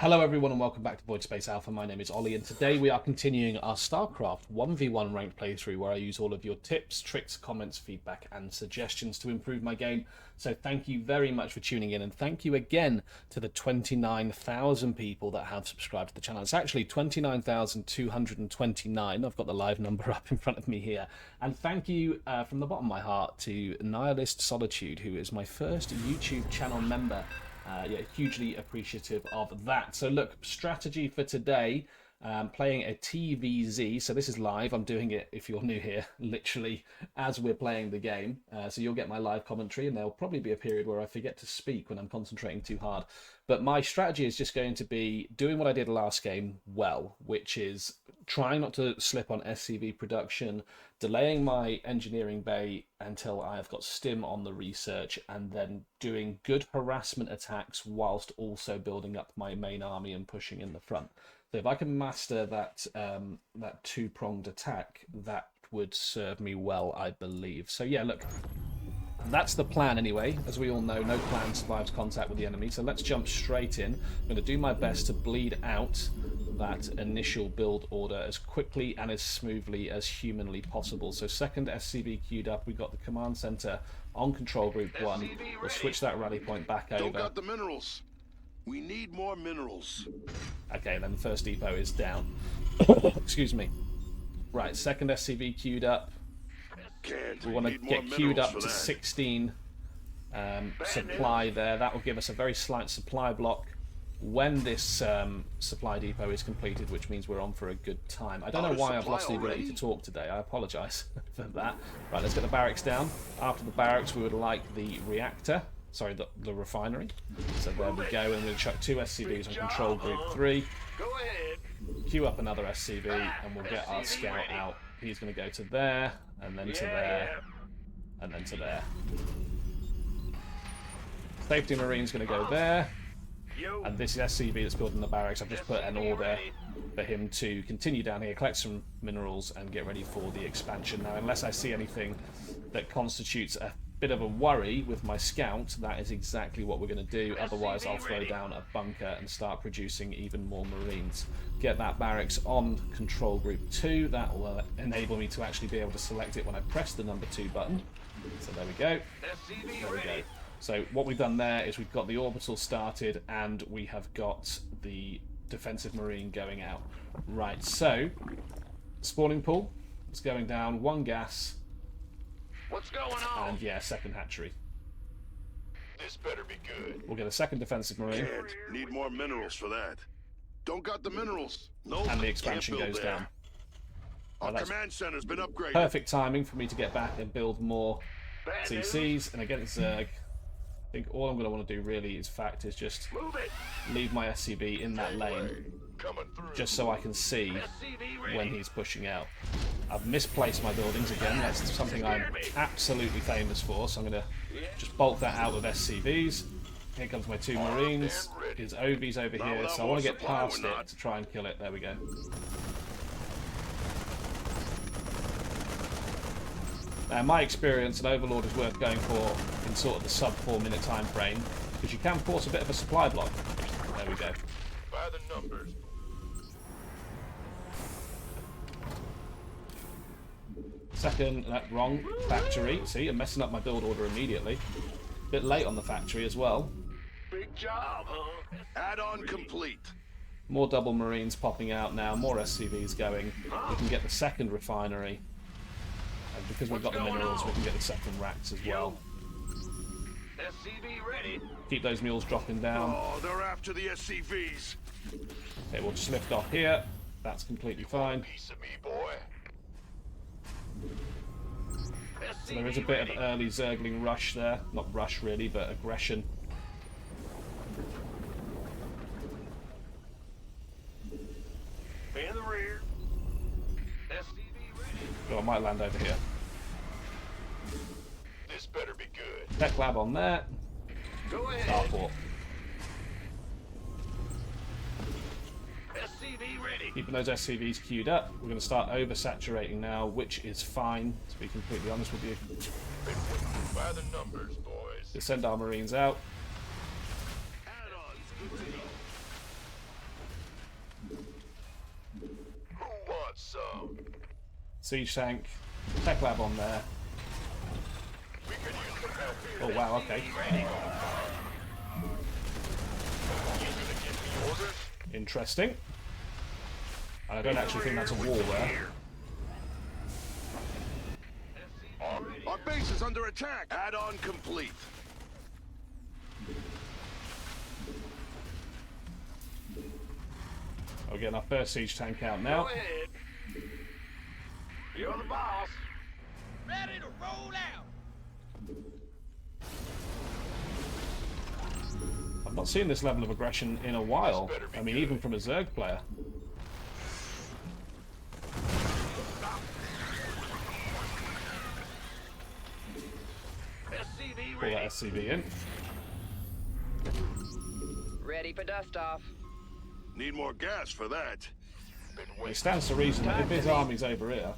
Hello everyone and welcome back to VoidSpace Alpha. My name is Ollie and today we are continuing our StarCraft 1v1 ranked playthrough where I use all of your tips, tricks, comments, feedback and suggestions to improve my game. So thank you very much for tuning in and thank you again to the 29,000 people that have subscribed to the channel. It's actually 29,229. I've got the live number up in front of me here. And thank you from the bottom of my heart to Nihilist Solitude, who is my first YouTube channel member. Yeah, hugely appreciative of that. So look, strategy for today, playing a TvZ. So this is live. I'm doing it, if you're new here, literally as we're playing the game. So you'll get my live commentary and there'll probably be a period where I forget to speak when I'm concentrating too hard. But my strategy is just going to be doing what I did last game well, which is trying not to slip on SCV production, delaying my engineering bay until I have got stim on the research, and then doing good harassment attacks whilst also building up my main army and pushing in the front. So if I can master that that two-pronged attack, that would serve me well, I believe. So yeah, look, that's the plan anyway. As we all know, no plan survives contact with the enemy, so let's jump straight in. I'm going to do my best to bleed out that initial build order as quickly and as smoothly as humanly possible. So second SCV queued up, we've got the command center on control group 1. We'll switch that rally point back over. Don't got the minerals. We need more minerals. Okay, then the first depot is down. Excuse me. Right, second SCV queued up. We want to get queued up to 16 supply there. That will give us a very slight supply block when this supply depot is completed, which means we're on for a good time. I don't know why I've lost the ability to talk today. I apologise for that. Right, let's get the barracks down. After the barracks, we would like the reactor. Sorry, the refinery. So there we go, and we're going to chuck 2 SCVs on control group 3. Go ahead. Queue up another SCV, and we'll get our scout out. He's going to go to there, and then to there, and then to there. Safety Marine's going to go there. And this is SCV that's building the barracks. I've just put an order for him to continue down here, collect some minerals, and get ready for the expansion. Now, unless I see anything that constitutes a bit of a worry with my scout, that is exactly what we're going to do. Otherwise, I'll throw down a bunker and start producing even more Marines. Get that barracks on control group 2. That will enable me to actually be able to select it when I press the number 2 button. So there we go. There we go. So what we've done there is we've got the orbital started and we have got the defensive marine going out. Right, so spawning pool is going down, 1 gas. What's going on? And yeah, second hatchery. This better be good. We'll get a second defensive marine. Can't. Need more minerals for that. Don't got the minerals. Nope. And the expansion goes down. Our Well, command center's been upgraded. perfect timing for me to get back and build more CCs. And against Zerg, I think all I'm going to want to do really is just leave my SCV in that lane, just so I can see when he's pushing out. I've misplaced my buildings again. That's something I'm absolutely famous for, so I'm going to just bulk that out with SCVs. Here comes my 2 Marines. His OV's over here, so I want to get past it to try and kill it. There we go. Now, in my experience, an Overlord is worth going for in sort of the sub 4-minute time frame, because you can force a bit of a supply block. There we go. By the numbers. Second, wrong factory. See, I'm messing up my build order immediately. Bit late on the factory as well. Big job, huh? Add-on complete. More double marines popping out now. More SCVs going. We can get the second refinery. And because we've got the minerals, we can get the second racks as well. SCV ready. Keep those mules dropping down. Oh, they're after the SCVs. Okay, we'll just lift off here. That's completely fine. Piece of me, boy. So there is a bit of early Zergling rush there. Not rush really, but aggression. In the rear. SCV ready. So I might land over here. This better be good. Tech lab on there. Go ahead. Starport. SCV ready. Keeping those SCVs queued up. We're going to start oversaturating now, which is fine, to be completely honest with you. By the numbers, boys. To send our Marines out. Siege tank, tech lab on there. Oh wow, okay. Interesting. I don't actually think that's a wall there. Our base is under attack. Add-on complete. We're getting our first siege tank out now. Go ahead. You're the boss. Ready to roll out. I've not seen this level of aggression in a while. I mean, even from a Zerg player. SCV Pull that ready. SCV in. Ready for dust off. Need more gas for that. It stands to reason that if his army's over here,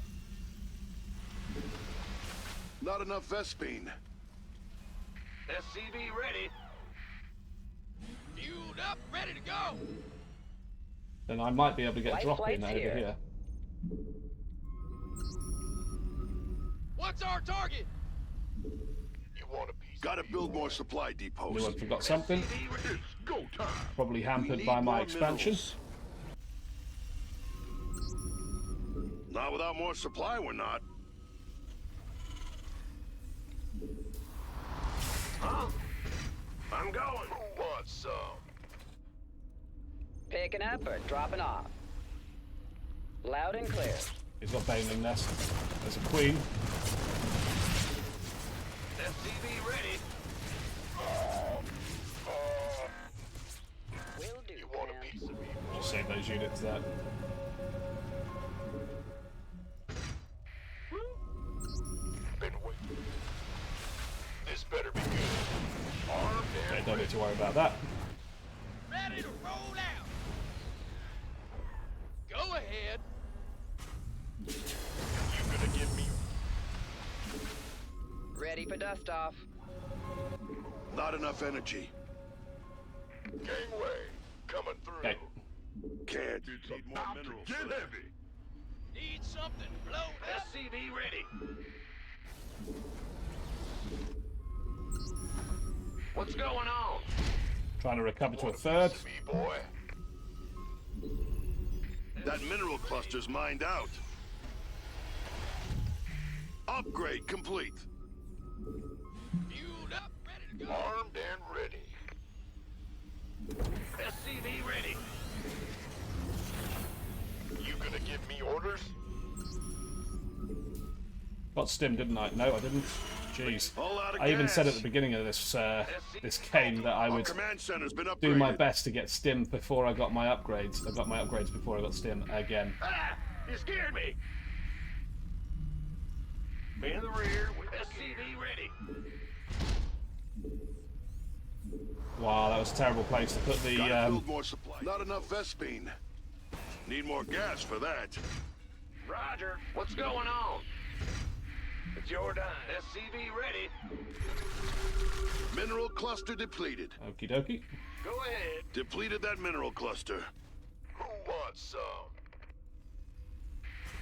Not enough Vespine. SCV ready. Fueled up, ready to go. then I might be able to get a Light drop in flight's over here. here. What's our target? You want a piece? Gotta build more supply depots. Knew I forgot something. SCV ready. Go time. Probably We hampered need by my more expansion. minerals. Not without more supply, we're not. Huh? I'm going. Who wants some? Picking up or dropping off. Loud and clear. He's got Baneling Nest. There's a queen. SCV ready. Will do. You want a Sam. piece of me? Just save those units there. Been waiting. This better be good. Armed Okay, and don't need to worry about that. ready to roll out. Go ahead. You gonna give me? Ready for dust off. Not enough energy. Gangway coming through. Okay. Can't. Need more minerals. Get heavy. Need something blown up. SCV ready. What's going on? Trying to recover to a third. Me boy. That mineral cluster's mined out. Upgrade complete. Fueled up, ready to go. Armed and ready. SCV ready. You gonna give me orders? Got stim, didn't I? No, I didn't. Jeez. All out of I even gas. said at the beginning of this this game that I Our would command center's been upgraded. do my best to get stim before I got my upgrades. I got my upgrades before I got stim again. Ah! You scared me. Be in the rear with SCV ready. Wow, that was a terrible place to put the Gotta build more supply. Not enough Vespine. Need more gas for that. Roger. What's going on? It's your time. SCV ready. Mineral cluster depleted. Okie dokie. Go ahead. Depleted that mineral cluster. Who wants some?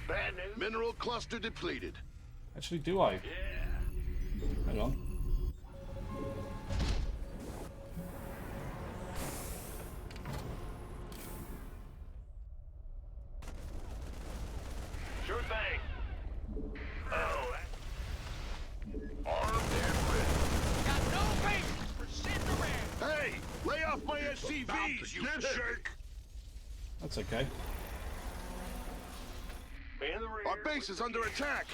Bad news? Mineral cluster depleted. Actually, do I? Yeah. Hang on. Sure thing. Oh. Armed and ready. Got no patience for sitting around. Hey! Lay off my SCVs, you jerk! That's okay. Be in the rear. Our base is under attack.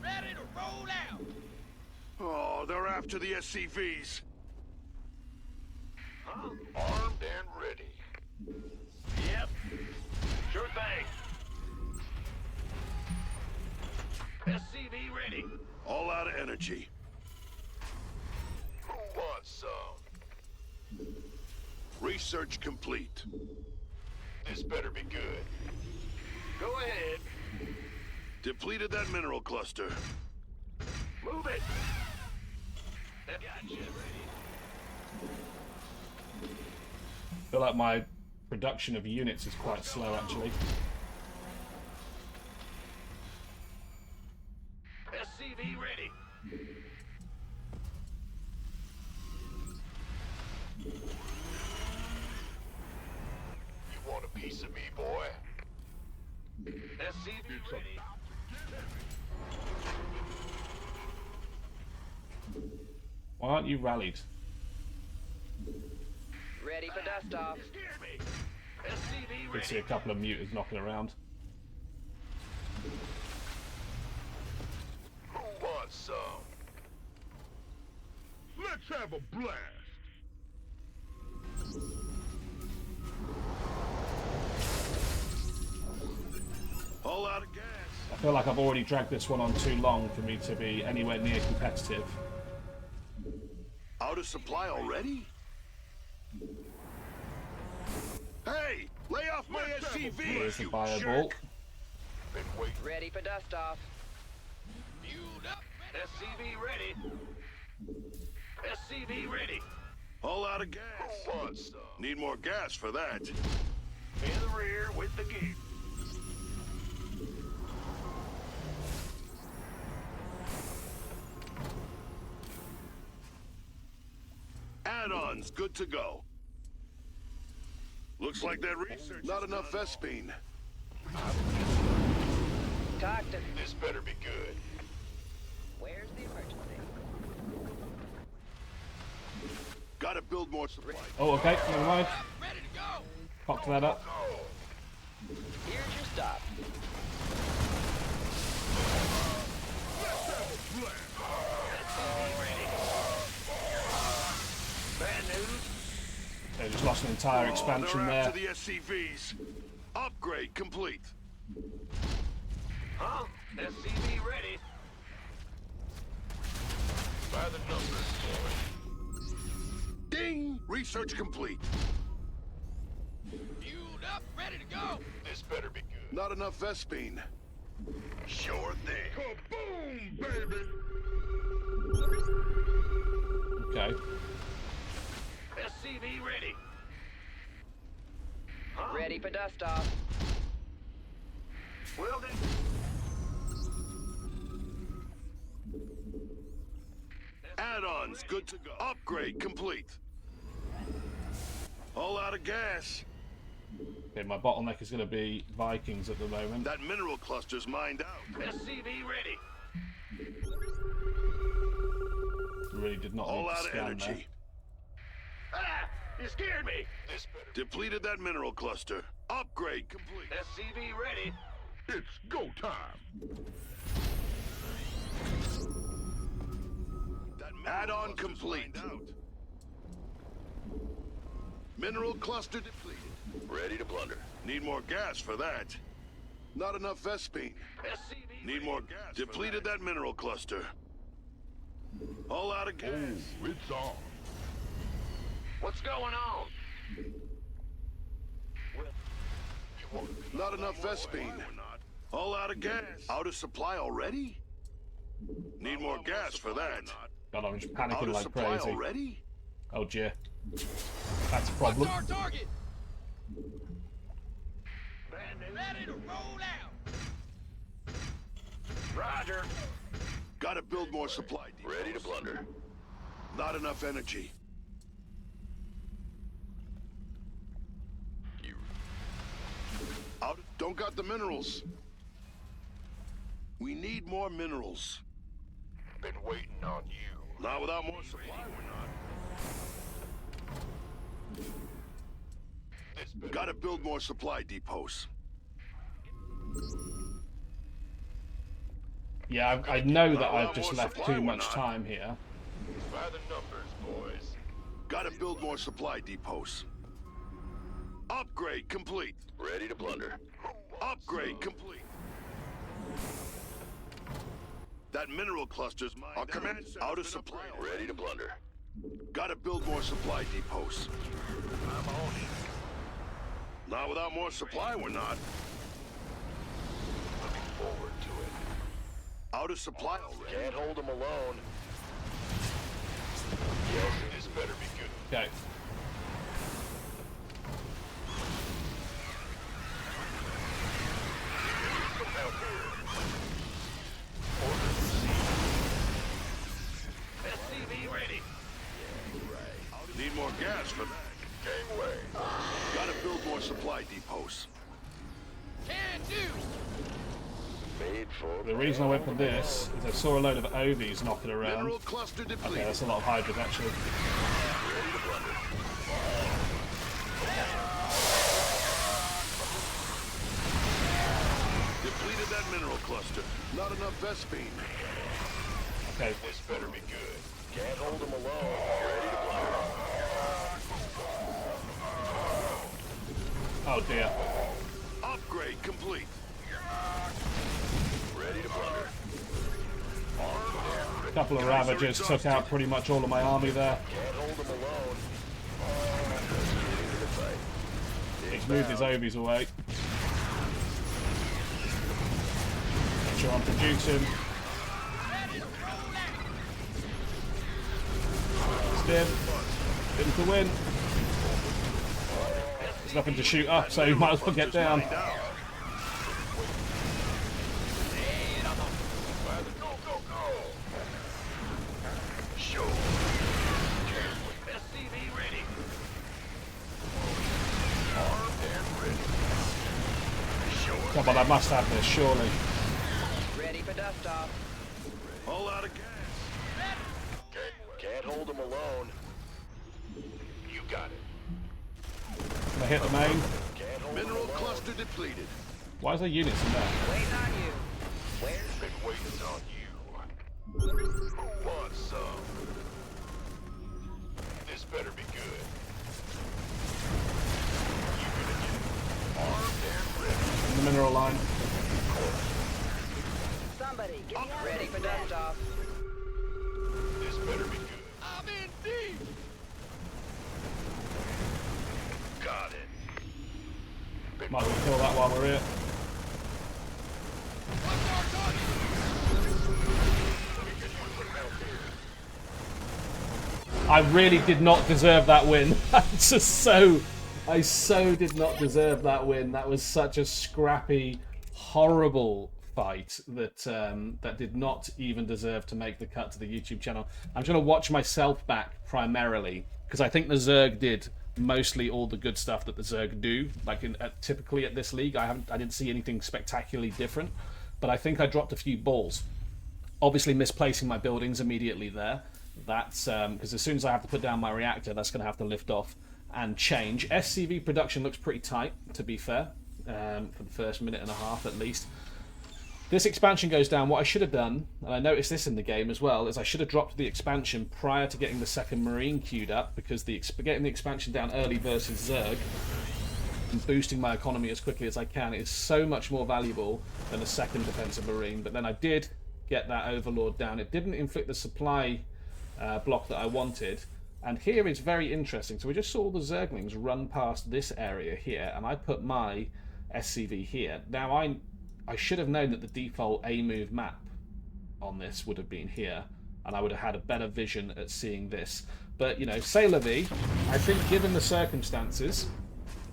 Ready to roll out. Oh, they're after the SCVs. Huh? Armed and ready. Yep. Sure thing. SCV ready. All out of energy. Who wants some? Research complete. This better be good. Go ahead. Depleted that mineral cluster. Move it. Gotcha. Ready. Feel like my production of units is quite slow, actually. SCV ready. You want a piece of me, boy? SCV ready. Why aren't you rallied? Ready for dust off. You scared me. SCV You can see a ready. couple of mutants knocking around. Who wants some? Let's have a blast. All out of gas. I feel like I've already dragged this one on too long for me to be anywhere near competitive. Out of supply already? Hey, lay off my SCV, Here's the you fireball. jerk. Been waiting. Ready for dust off. Fueled up. SCV ready. SCV ready. All out of gas. Who wants some? Need more gas for that. In the rear with the gear. Add-ons good to go. Looks like that research. Not enough Vespine. Talk to. This better be good. Where's the emergency? Gotta build more supply. Oh, okay, never mind. Ready to go. Popped that up. Here's your stop. Bad news. They just lost an entire expansion They're there. after the SCVs. Upgrade complete. Huh? SCV ready. By the numbers, boy. Ding! Research complete. Fueled up, ready to go. This better be good. Not enough Vespine. Sure thing. Kaboom, baby! Okay. SCV ready. Huh? Ready for dust off. Welding. Add-ons good to go. Upgrade complete. All out of gas. Okay, my bottleneck is going to be Vikings at the moment. That mineral cluster's mined out. SCV ready. Really did not All need to out of scan energy. Ah! You scared me. This better. Depleted that mineral cluster. Upgrade complete. SCV ready. It's go time. Add-on complete. Mineral cluster depleted. Ready to plunder. Need more gas for that. Not enough Vespine. SCV Need more gas. Depleted that mineral cluster. All out of gas. It's on. What's going on? Not enough Vespine. All out of gas. Out of supply already? Need more gas for that. God, I'm just Out panicking of like supply crazy. already? Oh dear. That's a problem. Target. Ready to roll out. Roger. Gotta build more supply depots. Ready to plunder. Not enough energy. You. Don't got the minerals. We need more minerals. Been waiting on you. Not without more supply, we're not. This better. Gotta build more supply depots. Yeah, I know that Not I've without just more left supply, too we're much not. time here. By the numbers, boys. Gotta build more supply depots. Upgrade complete. Ready to plunder. Upgrade complete. That mineral cluster's mine. Our command center out of supply. Ready to plunder. Gotta build more supply depots. I'm on it. Not without more supply, we're not. Looking forward to it. Out of supply already. Can't hold them alone. Yes, this better be good. Okay. Need more gas for that. Gangway. Gotta build more supply depots. Can do. Made for The reason I went for this is I saw a load of OVs knocking around. Mineral cluster depleted. Okay, that's a lot of Hydras actually. Ready to plunder. Depleted that mineral cluster. Not enough Vespine. Okay. This better be good. Can't hold them alone. Ready to plunder. Oh dear. Upgrade complete. Ready to plunder. A couple of Ravagers took out pretty much all of my army there. Can't hold them alone. He's moved his OVs away. Make sure I'm producing. Stim. Didn't to win. There's nothing to shoot up, so you might as well get down. Come on, I must have this, surely. Ready for dust off. All out of gas. Can't hold them alone. You got it. Can I hit the main? Can't hold Mineral them alone. cluster depleted. Why is there units in there? Waiting on you. Where's been waiting on you? Who wants some? This better be good. You gonna get it. Armed and ready. In the mineral line. Somebody, get me out. Ready for dust off. This better be good. I'm in deep. Got it. Might as well kill that while we're here. I really did not deserve that win. I so did not deserve that win. That was such a scrappy, horrible fight that that did not even deserve to make the cut to the YouTube channel. I'm going to watch myself back primarily because I think the Zerg did mostly all the good stuff that the Zerg do. Like typically at this league, I didn't see anything spectacularly different, but I think I dropped a few balls. Obviously misplacing my buildings immediately there. That's because as soon as I have to put down my reactor, that's going to have to lift off and change. SCV production looks pretty tight, to be fair, for the first minute and a half at least. This expansion goes down. What I should have done, and I noticed this in the game as well, is I should have dropped the expansion prior to getting the second Marine queued up, because getting the expansion down early versus Zerg and boosting my economy as quickly as I can is so much more valuable than a second defensive Marine. But then I did get that Overlord down. It didn't inflict the supply block that I wanted. And here is very interesting. So we just saw the Zerglings run past this area here, and I put my SCV here. Now I should have known that the default A-move map on this would have been here, and I would have had a better vision at seeing this. But, you know, c'est la vie. I think given the circumstances,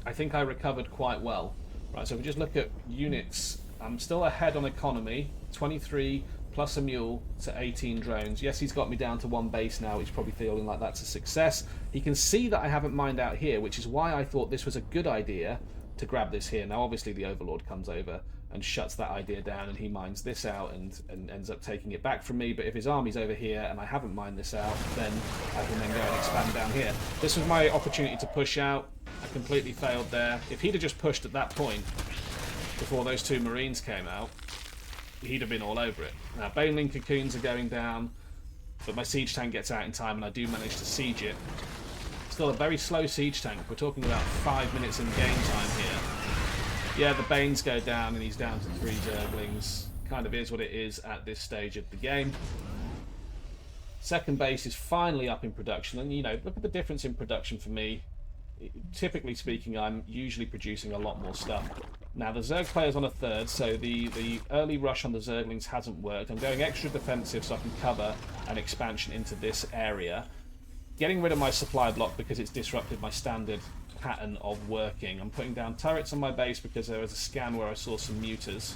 I think I recovered quite well. Right, so if we just look at units, I'm still ahead on economy, 23 plus a mule to 18 drones. Yes, he's got me down to one base now. He's probably feeling like that's a success. He can see that I haven't mined out here, which is why I thought this was a good idea to grab this here. Now, obviously, the Overlord comes over and shuts that idea down, and he mines this out and ends up taking it back from me. But if his army's over here and I haven't mined this out, then I can then go and expand down here. This was my opportunity to push out. I completely failed there. If he'd have just pushed at that point before those two Marines came out, he'd have been all over it. Now, Baneling cocoons are going down, but my siege tank gets out in time, and I do manage to siege it. Still a very slow siege tank. We're talking about 5 minutes in game time here. Yeah, the Banes go down, and he's down to 3 Zerglings. Kind of is what it is at this stage of the game. Second base is finally up in production, and, you know, look at the difference in production for me. Typically speaking, I'm usually producing a lot more stuff. Now, the Zerg player's on a third, so the early rush on the Zerglings hasn't worked. I'm going extra defensive so I can cover an expansion into this area. Getting rid of my supply block because it's disrupted my standard pattern of working. I'm putting down turrets on my base because there was a scan where I saw some muters.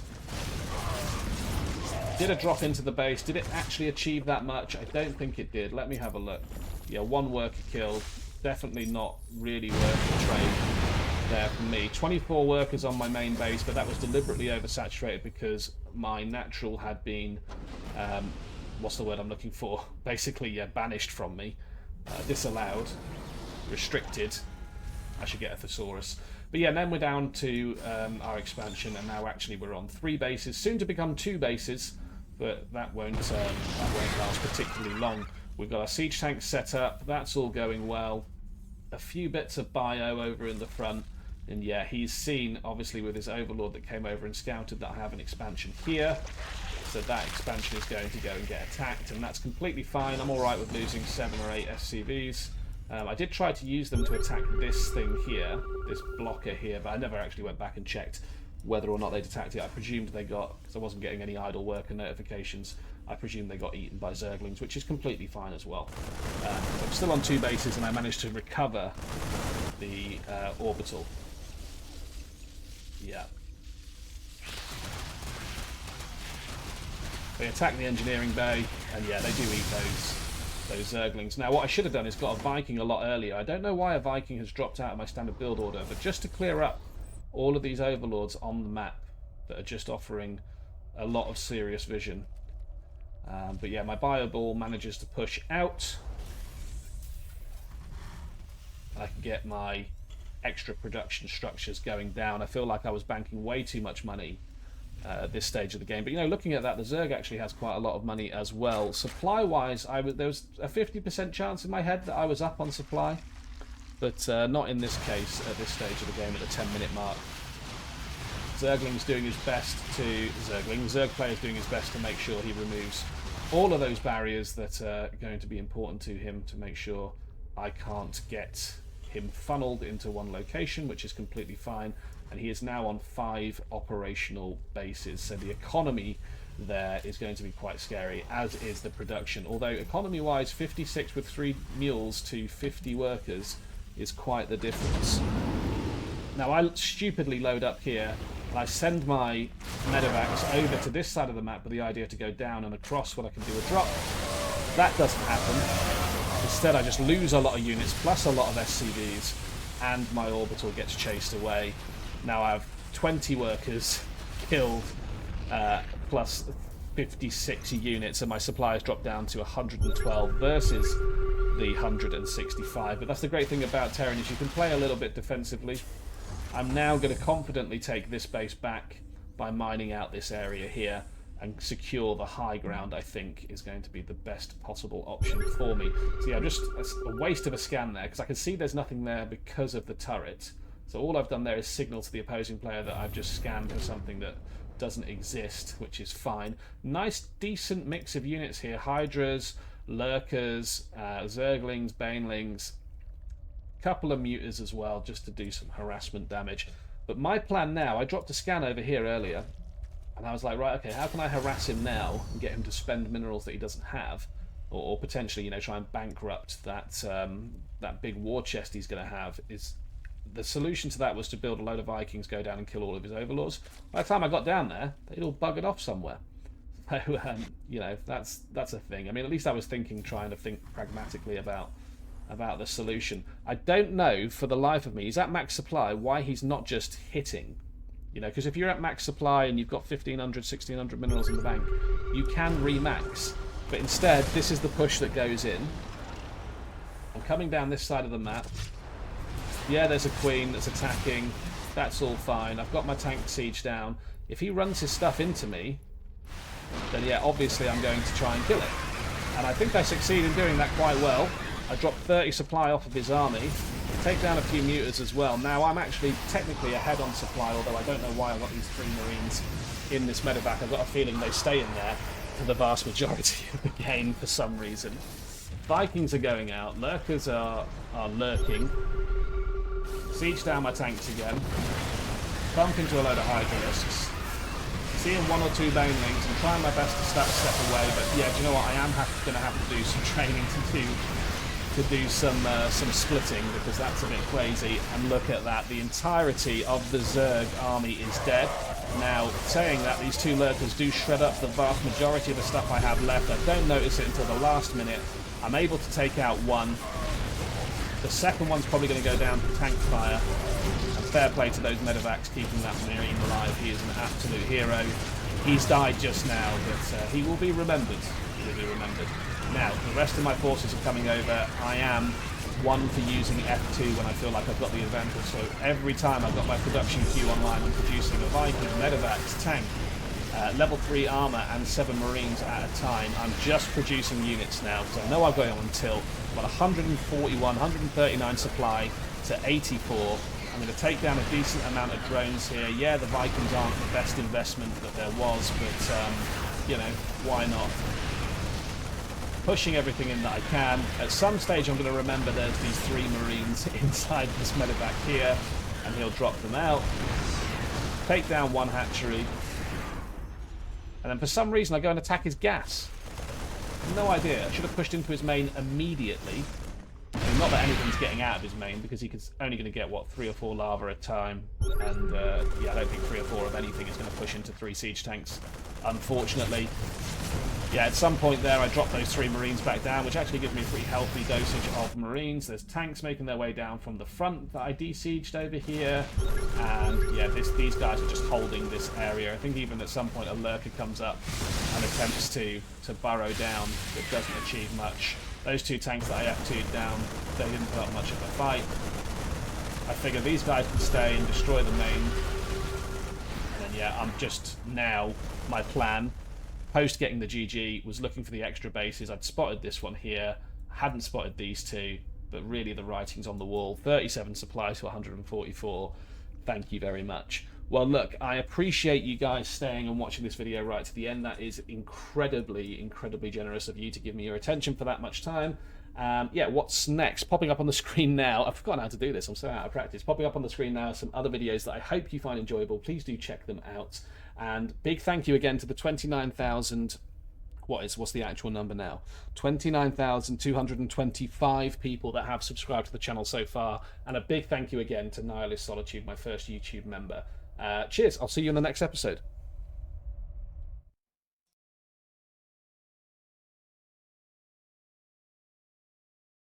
Did a drop into the base. Did it actually achieve that much? I don't think it did. Let me have a look. Yeah, 1 worker killed. definitely not really worth the trade there for me. 24 workers on my main base, but that was deliberately oversaturated because my natural had been, what's the word I'm looking for? Basically, yeah, banished from me, disallowed, restricted. I should get a thesaurus. But yeah, then we're down to our expansion, and now actually we're on 3 bases, soon to become 2 bases, but that won't last particularly long. We've got our siege tanks set up, that's all going well. A few bits of bio over in the front, and yeah, he's seen, obviously with his overlord that came over and scouted, that I have an expansion here. So that expansion is going to go and get attacked, and that's completely fine. I'm alright with losing 7 or 8 SCVs. I did try to use them to attack this thing here, this blocker here, but I never actually went back and checked whether or not they'd attacked it. I presumed they got, because I wasn't getting any idle worker notifications, I presumed they got eaten by Zerglings, which is completely fine as well. I'm still on 2 bases, and I managed to recover the orbital. Yeah. They attack the engineering bay, and yeah, they do eat those Zerglings. Now, what I should have done is got a Viking a lot earlier. I don't know why a Viking has dropped out of my standard build order, but just to clear up all of these overlords on the map that are just offering a lot of serious vision. But yeah, my bio ball manages to push out. I can get my extra production structures going down. I feel like I was banking way too much money at this stage of the game, but you know, looking at that, the Zerg actually has quite a lot of money as well. Supply wise, there was a 50% chance in my head that I was up on supply, but not in this case at this stage of the game at the 10-minute mark. Zergling's doing his best to Zerg player's doing his best to make sure he removes all of those barriers that are going to be important to him, to make sure I can't get him funneled into one location, which is completely fine. And he is now on 5 operational bases, so the economy there is going to be quite scary, as is the production. Although economy-wise, 56 with 3 mules to 50 workers is quite the difference. Now I stupidly load up here, and I send my medevacs over to this side of the map with the idea to go down and across when I can do a drop. That doesn't happen. Instead, I just lose a lot of units, plus a lot of SCVs, and my orbital gets chased away. Now I have 20 workers killed, plus 56 units, and my supply has dropped down to 112 versus the 165. But that's the great thing about Terran, is you can play a little bit defensively. I'm now going to confidently take this base back by mining out this area here and secure the high ground. I think is going to be the best possible option for me. So yeah, just a waste of a scan there, because I can see there's nothing there because of the turret. So all I've done there is signal to the opposing player that I've just scanned for something that doesn't exist, which is fine. Nice, decent mix of units here. Hydras, Lurkers, Zerglings, Banelings, couple of Muters as well, just to do some harassment damage. But my plan now, I dropped a scan over here earlier, and I was like, right, okay, how can I harass him now and get him to spend minerals that he doesn't have? Or potentially, you know, try and bankrupt that, that big war chest he's going to have. The solution to that was to build a load of Vikings, go down and kill all of his overlords. By the time I got down there, they'd all buggered off somewhere. So, you know, that's a thing. I mean, at least I was trying to think pragmatically about the solution. I don't know for the life of me, he's at max supply, why he's not just hitting. You know, because if you're at max supply and you've got 1,500, 1,600 minerals in the bank, you can remax. But instead, this is the push that goes in. I'm coming down this side of the map. Yeah, there's a queen that's attacking. That's all fine. I've got my tank siege down. If he runs his stuff into me, then yeah, obviously I'm going to try and kill it. And I think I succeed in doing that quite well. I dropped 30 supply off of his army. Take down a few Muters as well. Now I'm actually technically ahead on supply, although I don't know why I've got these 3 Marines in this medevac. I've got a feeling they stay in there for the vast majority of the game for some reason. Vikings are going out. Lurkers are lurking. Siege down my tanks again. Bump into a load of Hydralisks. Seeing 1 or 2 Banelings and trying my best to step away, but yeah, do you know what? I am going to have to do some training to do some splitting, because that's a bit crazy. And look at that, the entirety of the Zerg army is dead. Now, saying that, these 2 Lurkers do shred up the vast majority of the stuff I have left. I don't notice it until the last minute. I'm able to take out 1. The second one's probably going to go down to tank fire. And fair play to those medevacs keeping that Marine alive. He is an absolute hero. He's died just now, but he will be remembered. He will be remembered. Now, the rest of my forces are coming over. I am one for using F2 when I feel like I've got the advantage. So every time I've got my production queue online, I'm producing a Viking, medevacs, tank, level 3 armor, and 7 Marines at a time. I'm just producing units now because I know I've got it on tilt. I've got 141, 139 supply to 84. I'm going to take down a decent amount of drones here. Yeah, the Vikings aren't the best investment that there was, but, you know, why not? Pushing everything in that I can. At some stage I'm going to remember there's these 3 Marines inside this medevac here, and he'll drop them out. Take down 1 hatchery. And then for some reason I go and attack his gas. No idea. I should have pushed into his main immediately. I mean, not that anything's getting out of his main, because he's only going to get, what, 3 or 4 lava at a time. And, yeah, I don't think 3 or 4 of anything is going to push into 3 siege tanks, unfortunately. Yeah, at some point there I dropped those 3 Marines back down, which actually gives me a pretty healthy dosage of Marines. There's tanks making their way down from the front that I desieged over here. And yeah, these guys are just holding this area. I think even at some point a lurker comes up and attempts to burrow down, but doesn't achieve much. Those 2 tanks that I F2'd down, they didn't put up much of a fight. I figure these guys can stay and destroy the main. And then yeah, I'm just now, my plan, post getting the GG, was looking for the extra bases. I'd spotted this one here, hadn't spotted these 2, but really the writing's on the wall. 37 supplies to 144. Thank you very much. Well, look, I appreciate you guys staying and watching this video right to the end. That is incredibly, incredibly generous of you to give me your attention for that much time. Yeah, what's next? Popping up on the screen now. I've forgotten how to do this. I'm so out of practice. Popping up on the screen now are some other videos that I hope you find enjoyable. Please do check them out. And big thank you again to the 29,000... What's the actual number now? 29,225 people that have subscribed to the channel so far. And a big thank you again to Nihilist Solitude, my first YouTube member. Cheers. I'll see you in the next episode.